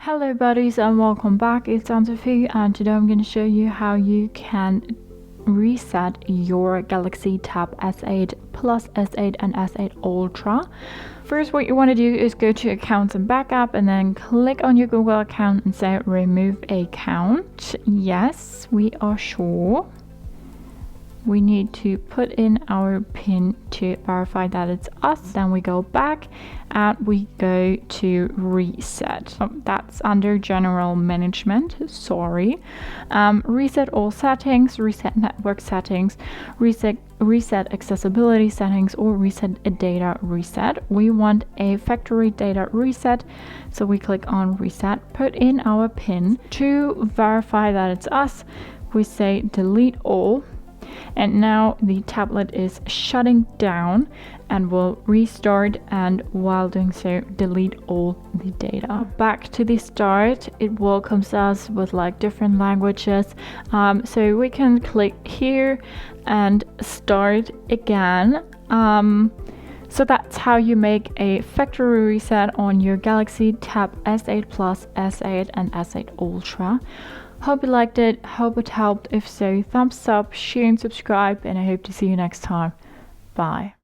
Hello buddies and welcome back, it's Sophie, and today I'm going to show you how you can reset your Galaxy Tab S8 Plus, S8 and S8 Ultra. First, what you want to do is go to accounts and backup and then click on your Google account and say remove account. Yes, we are sure. We need to put in our PIN to verify that it's us. Then we go back and we go to reset. That's under general management, sorry. Reset all settings, reset network settings, reset accessibility settings, or reset a data reset. We want a factory data reset, so we click on reset, put in our PIN. To verify that it's us, we say delete all. And now the tablet is shutting down and will restart, and while doing so delete all the data. Back to the start, it welcomes us with like different languages, so we can click here and start again. So that's how you make a factory reset on your Galaxy Tab S8 Plus, S8 and S8 Ultra. Hope you liked it, hope it helped. If so, thumbs up, share and subscribe, and I hope to see you next time. Bye.